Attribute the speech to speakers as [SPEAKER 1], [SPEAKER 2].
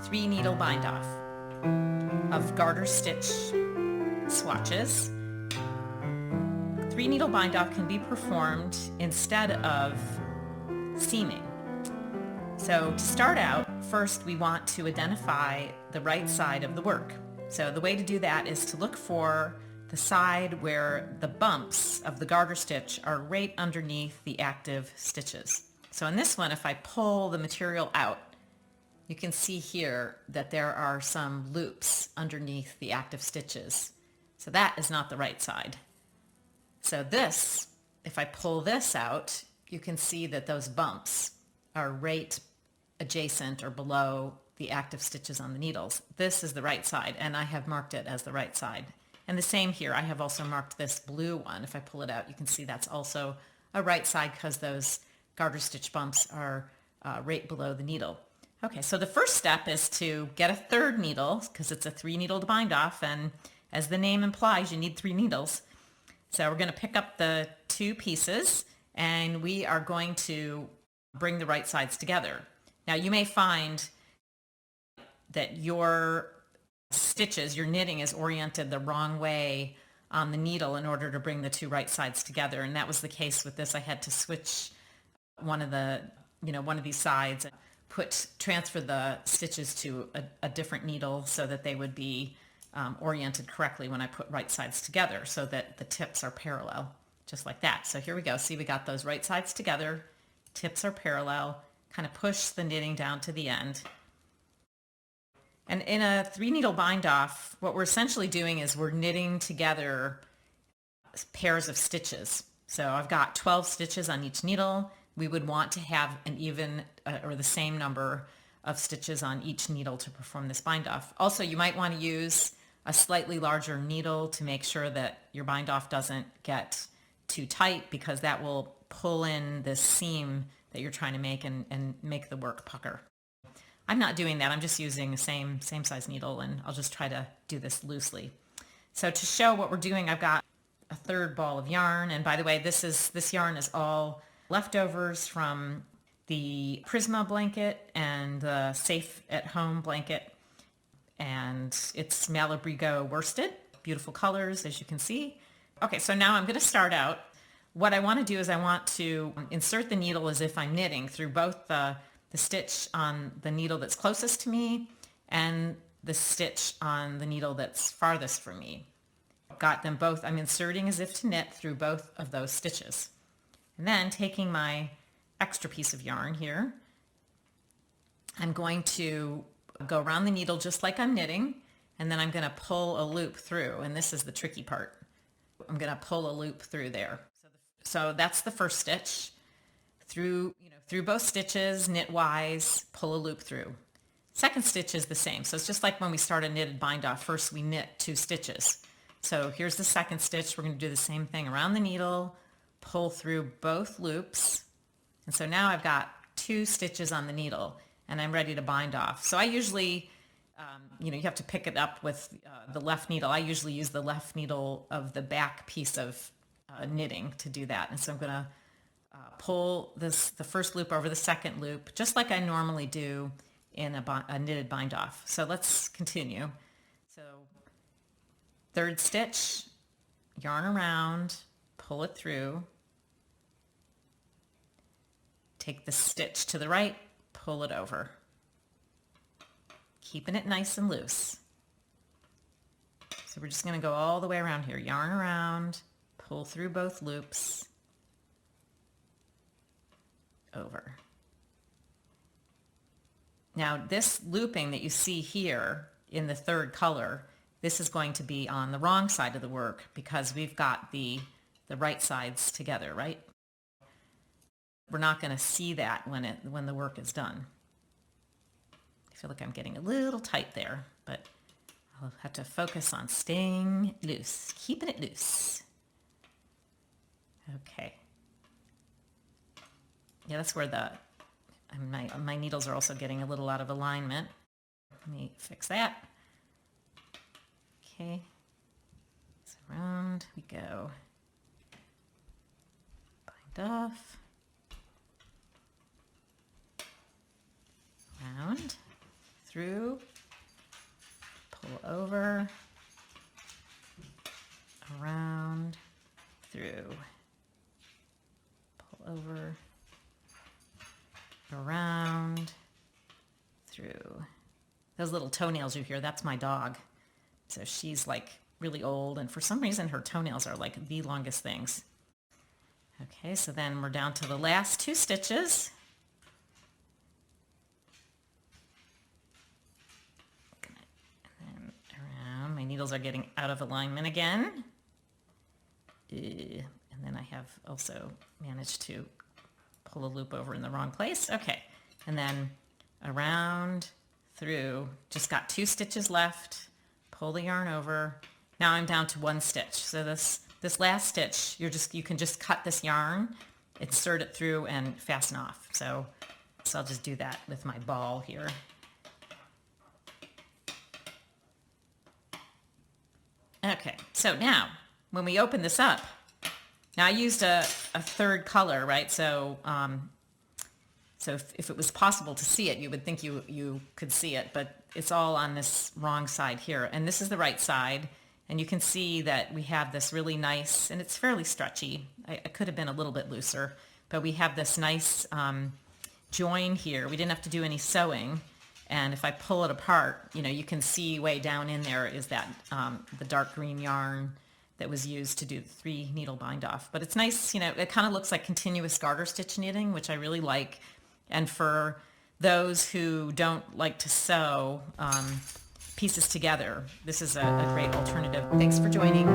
[SPEAKER 1] 3 needle bind off of garter stitch swatches. 3 needle bind off can be performed instead of seaming. So to start out, first we want to identify the right side of the work. So the way to do that is to look for the side where the bumps of the garter stitch are right underneath the active stitches. So in this one, if I pull the material out, you can see here that there are some loops underneath the active stitches. So that is not the right side. So this, if I pull this out, you can see that those bumps are right adjacent or below the active stitches on the needles. This is the right side, and I have marked it as the right side. And the same here, I have also marked this blue one. If I pull it out, you can see that's also a right side because those garter stitch bumps are right below the needle. Okay, so the first step is to get a third needle because it's a 3 needle to bind off, and as the name implies, you need 3 needles. So we're going to pick up the 2 pieces and we are going to bring the right sides together. Now you may find that your stitches, your knitting is oriented the wrong way on the needle in order to bring the 2 right sides together. And that was the case with this. I had to switch one of these sides and transfer the stitches to a different needle so that they would be oriented correctly when I put right sides together so that the tips are parallel, just like that. So here we go. See, we got those right sides together, tips are parallel, kind of push the knitting down to the end. And in a 3 needle bind off, what we're essentially doing is we're knitting together pairs of stitches. So I've got 12 stitches on each needle. We would want to have an even or the same number of stitches on each needle to perform this bind off. Also, you might want to use a slightly larger needle to make sure that your bind off doesn't get too tight, because that will pull in this seam that you're trying to make and make the work pucker. I'm not doing that. I'm just using the same size needle, and I'll just try to do this loosely. So to show what we're doing, I've got a third ball of yarn. And by the way, this yarn is all leftovers from the Prisma blanket and the Safe at Home blanket. And it's Malabrigo worsted. Beautiful colors, as you can see. Okay, so now I'm going to start out. What I want to do is I want to insert the needle as if I'm knitting through both the stitch on the needle that's closest to me and the stitch on the needle that's farthest from me. Got them both. I'm inserting as if to knit through both of those stitches. And then taking my extra piece of yarn here, I'm going to go around the needle just like I'm knitting, and then I'm going to pull a loop through, and this is the tricky part. I'm going to pull a loop through there. So that's the first stitch. Through both stitches, knitwise, pull a loop through. Second stitch is the same. So it's just like when we start a knitted bind off. First we knit 2 stitches. So here's the second stitch. We're going to do the same thing around the needle, pull through both loops. And so now I've got 2 stitches on the needle and I'm ready to bind off. So I usually, you have to pick it up with the left needle. I usually use the left needle of the back piece of knitting to do that. And so I'm going to pull the first loop over the second loop, just like I normally do in a knitted bind off. So let's continue. So third stitch, yarn around, pull it through, take the stitch to the right, pull it over, keeping it nice and loose. So we're just going to go all the way around here, yarn around, pull through both loops, over. Now this looping that you see here in the third color, this is going to be on the wrong side of the work because we've got the right sides together, right? We're not going to see that when the work is done. I feel like I'm getting a little tight there, but I'll have to focus on staying loose, keeping it loose. Okay. Yeah, that's where my needles are also getting a little out of alignment. Let me fix that. Okay, so around we go. Bind off. Round, through, pull over, around, through, pull over, around, through. Those little toenails you hear, that's my dog. So she's like really old, and for some reason her toenails are like the longest things. Okay, so then we're down to the last 2 stitches. And then around, my needles are getting out of alignment again. And then I have also managed to pull a loop over in the wrong place. Okay, and then around, through, just got 2 stitches left, pull the yarn over. Now I'm down to 1 stitch. So this last stitch, you can just cut this yarn, insert it through, and fasten off. So I'll just do that with my ball here. Okay, so now when we open this up, now I used a 3rd color, right? So if it was possible to see it, you would think you could see it, but it's all on this wrong side here. And this is the right side. And you can see that we have this really nice, and it's fairly stretchy. It could have been a little bit looser, but we have this nice join here. We didn't have to do any sewing. And if I pull it apart, you can see way down in there is that the dark green yarn that was used to do the 3 needle bind off. But it's nice, it kind of looks like continuous garter stitch knitting, which I really like. And for those who don't like to sew pieces together, this is a great alternative. Thanks for joining.